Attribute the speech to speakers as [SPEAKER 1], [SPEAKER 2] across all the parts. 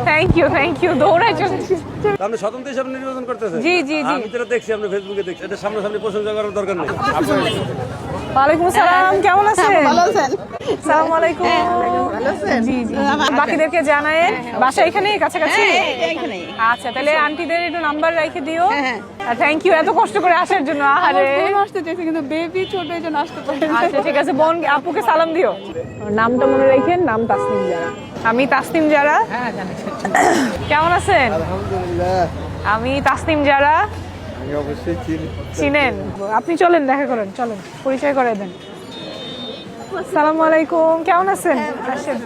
[SPEAKER 1] Thank you দৌড়াই চলছি।
[SPEAKER 2] আপনি স্বতন্ত্র হিসাবে নির্বাচন করতেছেন?
[SPEAKER 1] জি জি জি।
[SPEAKER 2] আমি তো দেখছি, আপনি ফেসবুকে দেখছি, এটা সামনাসামনি প্রশংসা করার দরকার নেই।
[SPEAKER 1] ওয়ালাইকুম সালাম, কেমন আছেন?
[SPEAKER 3] ভালো আছেন?
[SPEAKER 1] সালাম আলাইকুম।
[SPEAKER 3] ভালো আছেন?
[SPEAKER 1] জি জি। বাকিদেরকে জানায়েন, বাসা এখানেই কাছাকাছি?
[SPEAKER 3] এখানেই।
[SPEAKER 1] আচ্ছা, তাহলে আন্টিদের একটু নাম্বার রেখে দিও।
[SPEAKER 3] হ্যাঁ।
[SPEAKER 1] আর থ্যাংক ইউ এত কষ্ট করে আসার জন্য। আরে
[SPEAKER 3] আসতে চাইছে কিন্তু বেবি ছোট এই জন্য আসতে পারে।
[SPEAKER 1] আচ্ছা ঠিক আছে, বোন আপুকে সালাম দিও। নামটা মনে রাখেন, নাম তাসনিম জারা। আমি তাসনিম জারা। কেমন আছেন?
[SPEAKER 4] আলহামদুলিল্লাহ।
[SPEAKER 1] আমি তাসনিম জারা।
[SPEAKER 4] আমি অবশ্যই চিনি।
[SPEAKER 1] চিনেন? আপনি চলেন, দেখা করেন, চলেন পরিচয় করে দেন। সালাম আলাইকুম, কেমন আছেন? আসেন।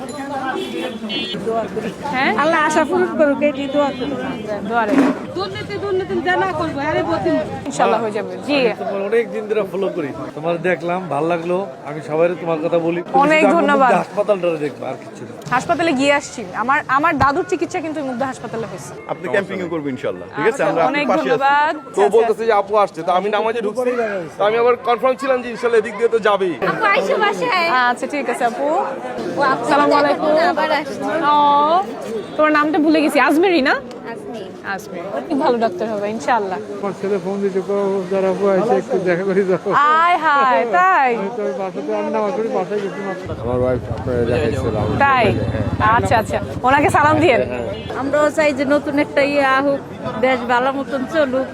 [SPEAKER 1] হ্যাঁ,
[SPEAKER 3] আল্লাহ আশা পূরণ করুক, এই দোয়া করুন।
[SPEAKER 1] দোয়া রাখবেন।
[SPEAKER 3] দুর্নীতি জানা করবো, আরে বলতেন
[SPEAKER 1] ইনশাআল্লাহ হয়ে যাবে। জি
[SPEAKER 4] তোমার অনেক দিন ধরে ফলো করি, তোমার দেখলাম ভালো লাগলো। আমি সবাই তোমার কথা বলি।
[SPEAKER 1] অনেক ধন্যবাদ।
[SPEAKER 4] হাসপাতালটা দেখবো, আর কিছু না।
[SPEAKER 1] হাসপাতালে গিয়ে আসছি। আমার দাদুর চিকিৎসা কিন্তু মুগ্ধা হাসপাতালে হয়েছে।
[SPEAKER 5] আপনি ক্যাম্পিং এ করবেন ইনশাআল্লাহ, ঠিক আছে? আমরা
[SPEAKER 1] অনেক
[SPEAKER 5] আপনার পাশে আছি।
[SPEAKER 1] ধন্যবাদ।
[SPEAKER 5] তো বলতেছে যে আপু আসছে, তো আমি নামাজে ঢুকছি, তো আমি আবার কনফার্ম ছিলাম যে ইনশাআল্লাহ এদিক দিয়ে তো যাবেই।
[SPEAKER 1] আচ্ছা ঠিক আছে আপু। আসসালামু আলাইকুম। ও, তোমার নামটা ভুলে গেছি। আজমেরি না? আজমেরি। খুব ভালো ডাক্তার হবে ইনশাআল্লাহ।
[SPEAKER 4] আমার ছেলে ফোন দিতে যারা আছে একটু দেখা করে যাও।
[SPEAKER 1] আয় হায়, তাই?
[SPEAKER 4] তো বাসাতে আমি নামাজ পড়ি, বাসায় গেছি মাত্র। আমার ওয়াইফ আপনারা দেখাইছিলাম।
[SPEAKER 1] তাই? আচ্ছা আচ্ছা, ওনাকে সালাম দিয়েন।
[SPEAKER 3] আমরাও চাই যে নতুন একটা হোক, দেশ ভালো মতন চলুক,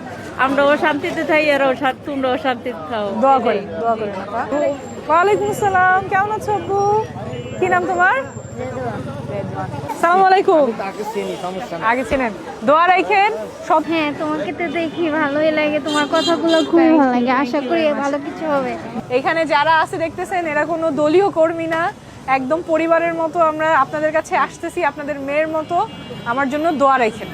[SPEAKER 3] আমরাও শান্তিতে থাকি আর তোমরাও শান্তিতে থাও।
[SPEAKER 1] দোয়া করেন, দোয়া করেন আপা। ওয়ালাইকুম আসসালাম, কেমন আছো আপু? কি নাম তোমার? সালাম আলাইকুম। আগে চিনেন, দোয়া রাখেন সব।
[SPEAKER 6] হ্যাঁ, তোমাকে তো দেখি ভালোই লাগে, তোমার কথাগুলো খুব ভালো লাগে, আশা করি ভালো কিছু হবে।
[SPEAKER 1] এখানে যারা আছে দেখতেছেন, এরা কোনো দলীয় কর্মী না, একদম পরিবারের মতো আমরা আপনাদের কাছে আসতেছি, আপনাদের মেয়ের মতো। আমার জন্য দোয়া রাখেন।